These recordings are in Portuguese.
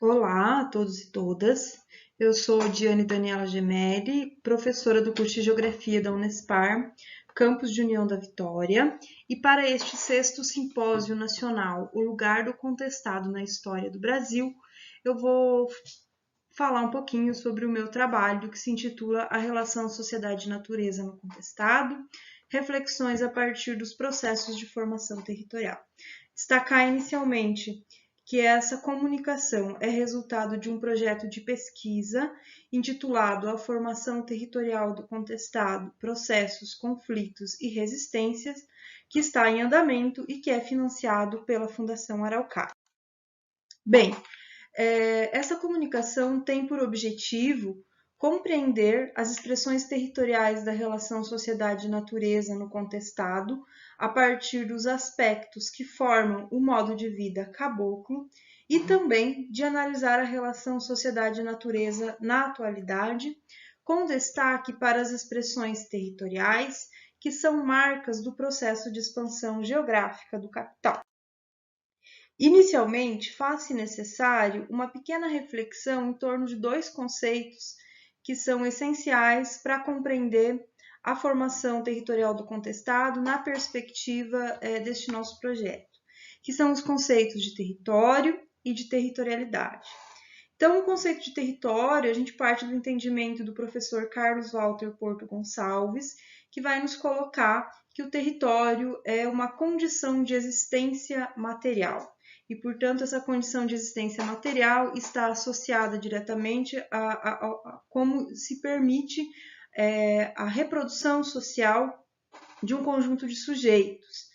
Olá a todos e todas. Eu sou Diane Daniela Gemelli, professora do curso de Geografia da Unespar, campus de União da Vitória, e para este sexto simpósio nacional, O Lugar do Contestado na História do Brasil, eu vou falar um pouquinho sobre o meu trabalho, que se intitula A Relação Sociedade e Natureza no Contestado, reflexões a partir dos processos de formação territorial. Destacar inicialmente que essa comunicação é resultado de um projeto de pesquisa intitulado A Formação Territorial do Contestado, Processos, Conflitos e Resistências, que está em andamento e que é financiado pela Fundação Araucária. Bem, essa comunicação tem por objetivo compreender as expressões territoriais da relação sociedade-natureza no contestado a partir dos aspectos que formam o modo de vida caboclo e também de analisar a relação sociedade-natureza na atualidade, com destaque para as expressões territoriais que são marcas do processo de expansão geográfica do capital. Inicialmente, faz-se necessário uma pequena reflexão em torno de dois conceitos que são essenciais para compreender a formação territorial do contestado na perspectiva deste nosso projeto, que são os conceitos de território e de territorialidade. Então, o conceito de território, a gente parte do entendimento do professor Carlos Walter Porto Gonçalves, que vai nos colocar que o território é uma condição de existência material. E, portanto, essa condição de existência material está associada diretamente a como se permite a reprodução social de um conjunto de sujeitos.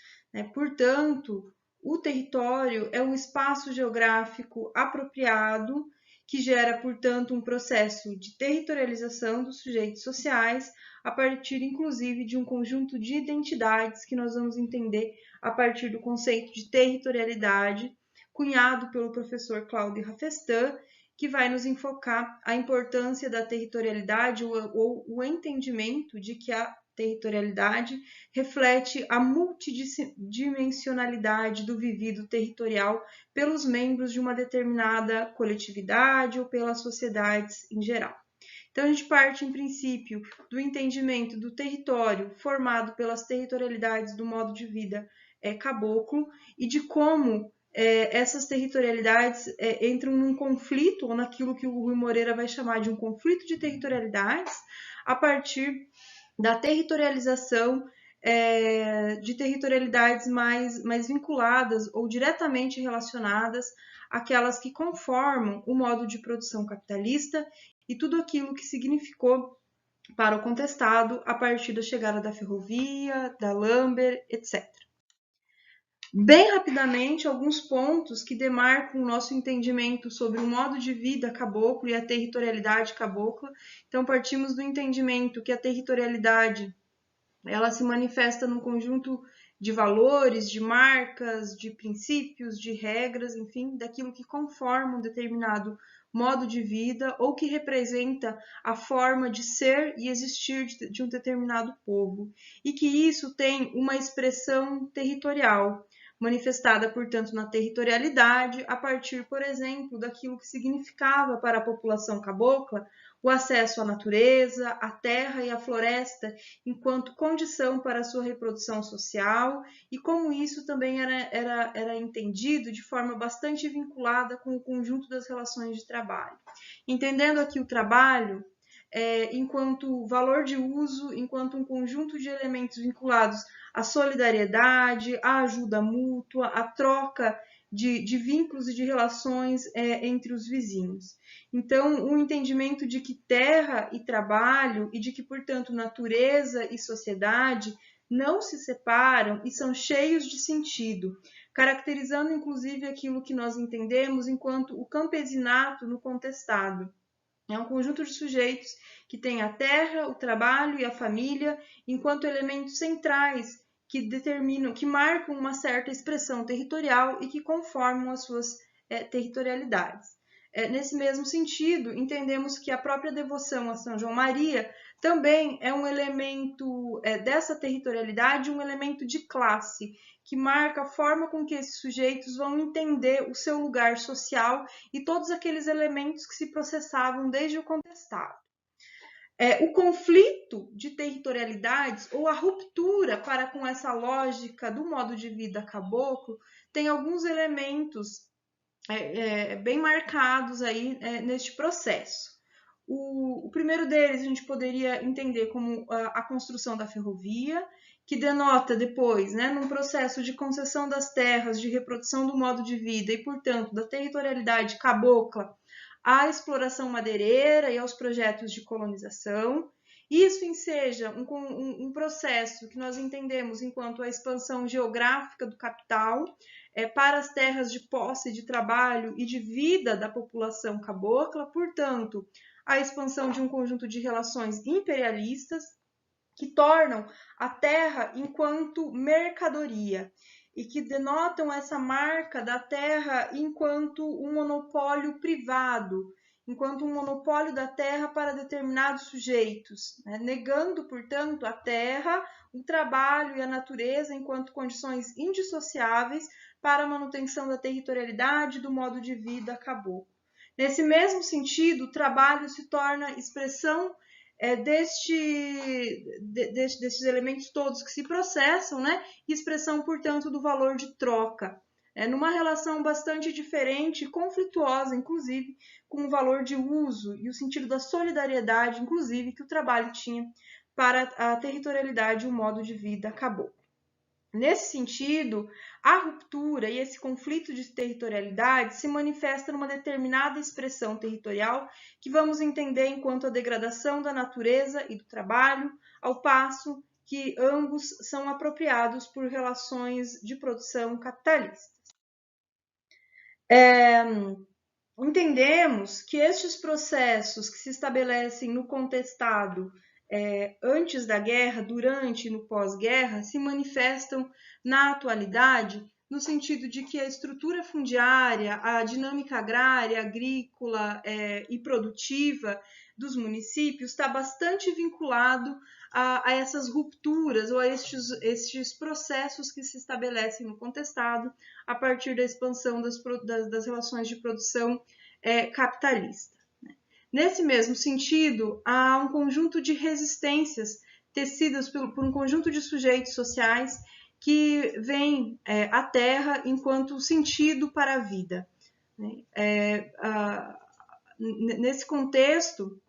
Portanto, o território é um espaço geográfico apropriado que gera, portanto, um processo de territorialização dos sujeitos sociais a partir, inclusive, de um conjunto de identidades que nós vamos entender a partir do conceito de territorialidade, cunhado pelo professor Cláudio Rafestan, que vai nos enfocar a importância da territorialidade ou o entendimento de que a territorialidade reflete a multidimensionalidade do vivido territorial pelos membros de uma determinada coletividade ou pelas sociedades em geral. Então, a gente parte, em princípio, do entendimento do território formado pelas territorialidades do modo de vida caboclo e de como essas territorialidades entram num conflito, ou naquilo que o Rui Moreira vai chamar de um conflito de territorialidades, a partir da territorialização de territorialidades mais vinculadas ou diretamente relacionadas àquelas que conformam o modo de produção capitalista e tudo aquilo que significou para o contestado a partir da chegada da ferrovia, da Lamber, etc. Bem rapidamente, alguns pontos que demarcam o nosso entendimento sobre o modo de vida caboclo e a territorialidade cabocla. Então, partimos do entendimento que a territorialidade ela se manifesta num conjunto de valores, de marcas, de princípios, de regras, enfim, daquilo que conforma um determinado modo de vida ou que representa a forma de ser e existir de um determinado povo. E que isso tem uma expressão territorial, manifestada, portanto, na territorialidade, a partir, por exemplo, daquilo que significava para a população cabocla o acesso à natureza, à terra e à floresta enquanto condição para a sua reprodução social e como isso também era entendido de forma bastante vinculada com o conjunto das relações de trabalho. Entendendo aqui o trabalho enquanto valor de uso, enquanto um conjunto de elementos vinculados à solidariedade, à ajuda mútua, à troca de vínculos e de relações entre os vizinhos. Então, o entendimento de que terra e trabalho e de que, portanto, natureza e sociedade não se separam e são cheios de sentido, caracterizando inclusive aquilo que nós entendemos enquanto o campesinato no contestado. É um conjunto de sujeitos que tem a terra, o trabalho e a família enquanto elementos centrais que determinam, que marcam uma certa expressão territorial e que conformam as suas territorialidades. Nesse mesmo sentido, entendemos que a própria devoção a São João Maria também é um elemento dessa territorialidade, um elemento de classe, que marca a forma com que esses sujeitos vão entender o seu lugar social e todos aqueles elementos que se processavam desde o contestado. O conflito de territorialidades ou a ruptura para com essa lógica do modo de vida caboclo tem alguns elementos bem marcados aí neste processo. O primeiro deles a gente poderia entender como a construção da ferrovia, que denota depois, num processo de concessão das terras, de reprodução do modo de vida e, portanto, da territorialidade cabocla, à exploração madeireira e aos projetos de colonização. Isso enseja um processo que nós entendemos enquanto a expansão geográfica do capital para as terras de posse, de trabalho e de vida da população cabocla, portanto, a expansão de um conjunto de relações imperialistas que tornam a terra enquanto mercadoria e que denotam essa marca da terra enquanto um monopólio privado, enquanto um monopólio da terra para determinados sujeitos, negando, portanto, a terra, o trabalho e a natureza enquanto condições indissociáveis para a manutenção da territorialidade do modo de vida caboclo. Nesse mesmo sentido, o trabalho se torna expressão destes elementos todos que se processam, e expressão, portanto, do valor de troca, numa relação bastante diferente e conflituosa, inclusive, com o valor de uso e o sentido da solidariedade, inclusive, que o trabalho tinha para a territorialidade e o modo de vida caboclo. Nesse sentido, a ruptura e esse conflito de territorialidade se manifesta numa determinada expressão territorial que vamos entender enquanto a degradação da natureza e do trabalho, ao passo que ambos são apropriados por relações de produção capitalistas. Entendemos que estes processos que se estabelecem no contestado antes da guerra, durante e no pós-guerra, se manifestam na atualidade no sentido de que a estrutura fundiária, a dinâmica agrária, agrícola e produtiva dos municípios está bastante vinculado a essas rupturas ou a estes processos que se estabelecem no contestado a partir da expansão das relações de produção capitalista. Nesse mesmo sentido, há um conjunto de resistências tecidas por um conjunto de sujeitos sociais que veem a terra enquanto sentido para a vida. Nesse contexto,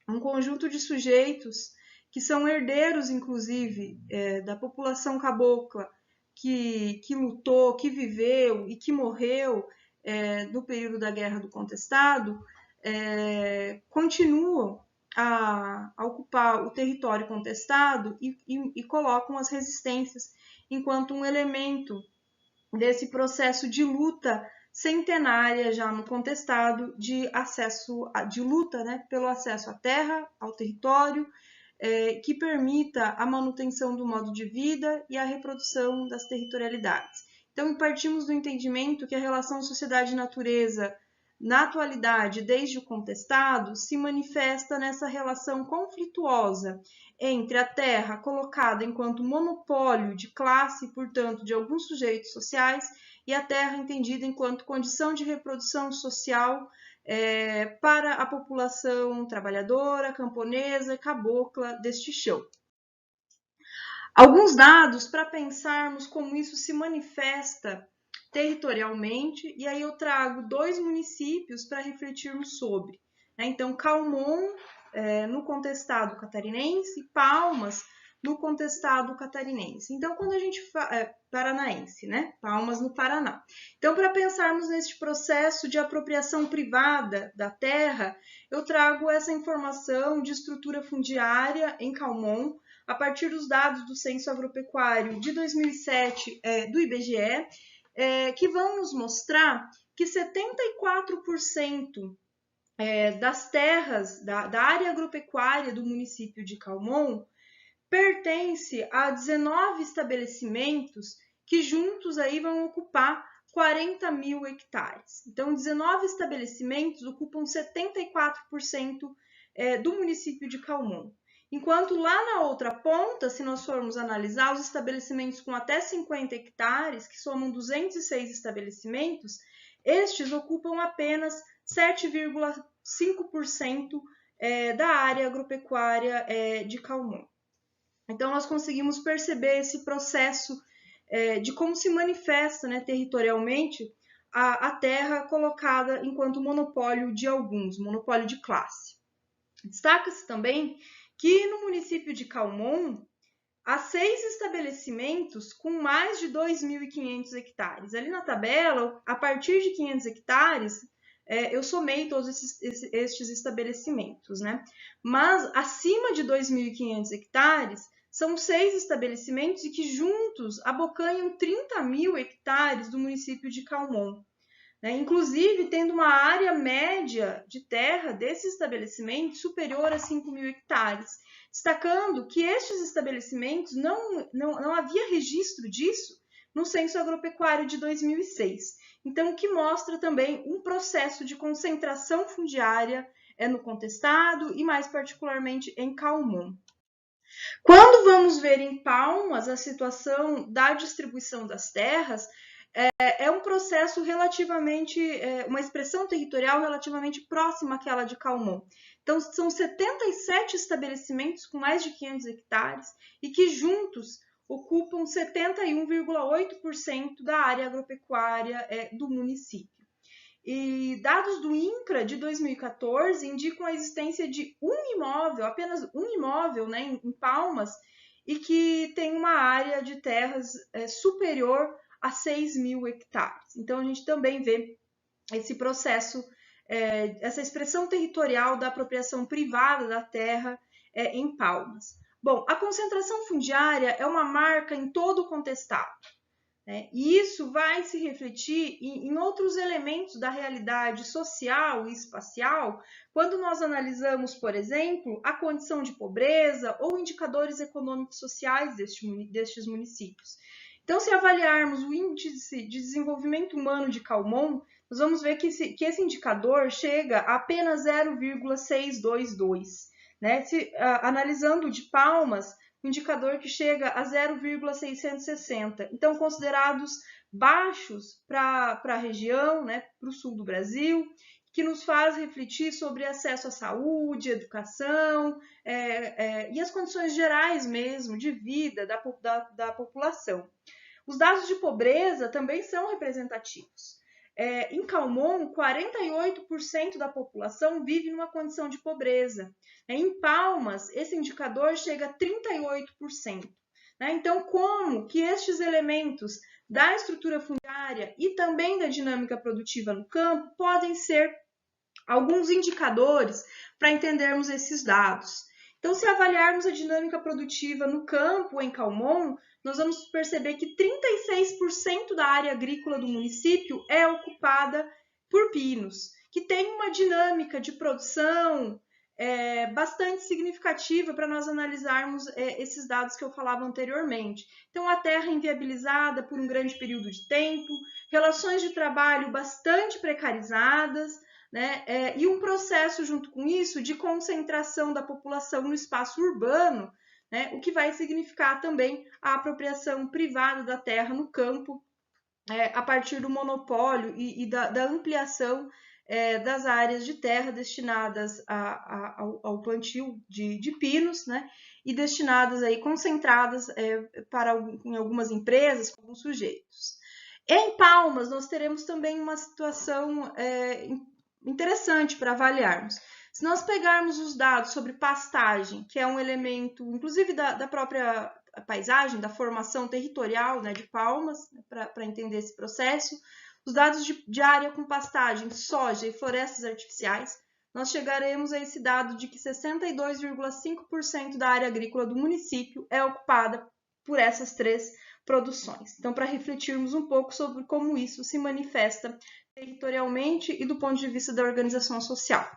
um conjunto de sujeitos que são herdeiros, inclusive, da população cabocla que lutou, que viveu e que morreu no período da Guerra do Contestado, continuam a ocupar o território contestado e colocam as resistências enquanto um elemento desse processo de luta centenária já no contestado de luta pelo acesso à terra, ao território, que permita a manutenção do modo de vida e a reprodução das territorialidades. Então, partimos do entendimento que a relação sociedade-natureza na atualidade, desde o contestado, se manifesta nessa relação conflituosa entre a terra colocada enquanto monopólio de classe, portanto, de alguns sujeitos sociais, e a terra entendida enquanto condição de reprodução social para a população trabalhadora, camponesa e cabocla deste chão. Alguns dados para pensarmos como isso se manifesta territorialmente, e aí eu trago 2 municípios para refletirmos sobre. Então, Calmon, no contestado catarinense, Palmas, no contestado catarinense. Então, quando a gente paranaense, Palmas no Paraná. Então, para pensarmos neste processo de apropriação privada da terra, eu trago essa informação de estrutura fundiária em Calmon, a partir dos dados do Censo Agropecuário de 2007 do IBGE, que vão nos mostrar que 74% das terras da área agropecuária do município de Calmon pertence a 19 estabelecimentos que juntos aí vão ocupar 40 mil hectares. Então, 19 estabelecimentos ocupam 74% do município de Calmon. Enquanto lá na outra ponta, se nós formos analisar os estabelecimentos com até 50 hectares, que somam 206 estabelecimentos, estes ocupam apenas 7,5% da área agropecuária de Calmon. Então, nós conseguimos perceber esse processo de como se manifesta, né, territorialmente a terra colocada enquanto monopólio de alguns, monopólio de classe. Destaca-se também que no município de Calmon há 6 estabelecimentos com mais de 2.500 hectares. Ali na tabela, a partir de 500 hectares, eu somei todos estes estabelecimentos, né? Mas acima de 2.500 hectares, são 6 estabelecimentos e que juntos abocanham 30 mil hectares do município de Calmon. Inclusive, tendo uma área média de terra desses estabelecimentos superior a 5 mil hectares, destacando que estes estabelecimentos não havia registro disso no Censo Agropecuário de 2006. Então, o que mostra também um processo de concentração fundiária no contestado e mais particularmente em Calmon. Quando vamos ver em Palmas a situação da distribuição das terras, é um processo relativamente, uma expressão territorial relativamente próxima àquela de Calmon. Então, são 77 estabelecimentos com mais de 500 hectares e que juntos ocupam 71,8% da área agropecuária do município. E dados do INCRA de 2014 indicam a existência de um imóvel, apenas um imóvel, né, em Palmas, e que tem uma área de terras superior a 6 mil hectares. Então, a gente também vê esse processo, essa expressão territorial da apropriação privada da terra em Palmas. Bom, a concentração fundiária é uma marca em todo o contestado, né? E isso vai se refletir em outros elementos da realidade social e espacial, quando nós analisamos, por exemplo, a condição de pobreza ou indicadores econômicos sociais destes municípios. Então, se avaliarmos o Índice de Desenvolvimento Humano de Calmon, nós vamos ver que esse indicador chega a apenas 0,622, né? Analisando o de Palmas, o indicador que chega a 0,660. Então, considerados baixos para a região, né, para o sul do Brasil, que nos faz refletir sobre acesso à saúde, educação e as condições gerais mesmo de vida da população. Os dados de pobreza também são representativos. Em Calmon, 48% da população vive numa condição de pobreza. Em Palmas, esse indicador chega a 38%. Então, como que estes elementos da estrutura fundiária e também da dinâmica produtiva no campo podem ser alguns indicadores para entendermos esses dados? Então, se avaliarmos a dinâmica produtiva no campo, em Calmon, nós vamos perceber que 36% da área agrícola do município é ocupada por pinos, que tem uma dinâmica de produção bastante significativa para nós analisarmos esses dados que eu falava anteriormente. Então, a terra inviabilizada por um grande período de tempo, relações de trabalho bastante precarizadas, né? E um processo junto com isso de concentração da população no espaço urbano, né? O que vai significar também a apropriação privada da terra no campo, a partir do monopólio e da ampliação das áreas de terra destinadas ao plantio de pinos, né? E destinadas aí, concentradas em algumas empresas, com alguns sujeitos. Em Palmas, nós teremos também uma situação interessante para avaliarmos. Se nós pegarmos os dados sobre pastagem, que é um elemento, inclusive, da própria paisagem, da formação territorial, né, de Palmas, para entender esse processo, os dados de área com pastagem, soja e florestas artificiais, nós chegaremos a esse dado de que 62,5% da área agrícola do município é ocupada por essas três produções. Então, para refletirmos um pouco sobre como isso se manifesta territorialmente e do ponto de vista da organização social.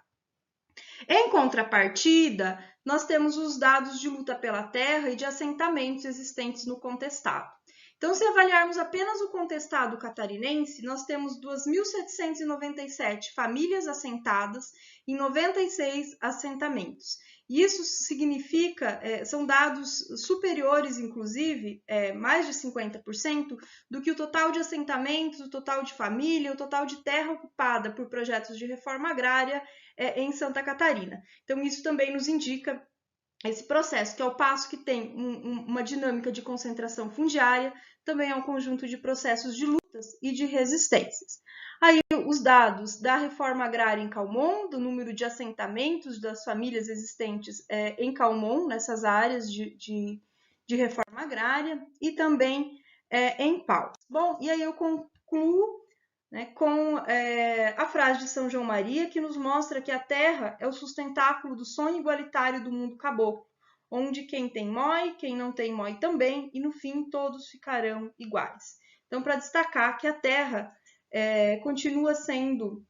Em contrapartida, nós temos os dados de luta pela terra e de assentamentos existentes no contestado. Então, se avaliarmos apenas o contestado catarinense, nós temos 2.797 famílias assentadas em 96 assentamentos. Isso significa, são dados superiores, inclusive, mais de 50%, do que o total de assentamentos, o total de família, o total de terra ocupada por projetos de reforma agrária em Santa Catarina. Então, isso também nos indica esse processo, que ao passo que tem uma dinâmica de concentração fundiária, também é um conjunto de processos de lutas e de resistências. Aí os dados da reforma agrária em Calmon, do número de assentamentos das famílias existentes em Calmon, nessas áreas de reforma agrária, e também em Pau. Bom, e aí eu concluo com a frase de São João Maria, que nos mostra que a terra é o sustentáculo do sonho igualitário do mundo caboclo, onde quem tem mói, quem não tem mói também, e no fim todos ficarão iguais. Então, para destacar que a terra continua sendo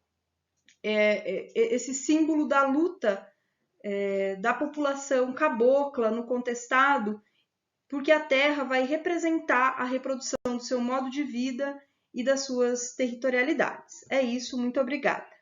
esse símbolo da luta da população cabocla no contestado, porque a terra vai representar a reprodução do seu modo de vida e das suas territorialidades. É isso, muito obrigada.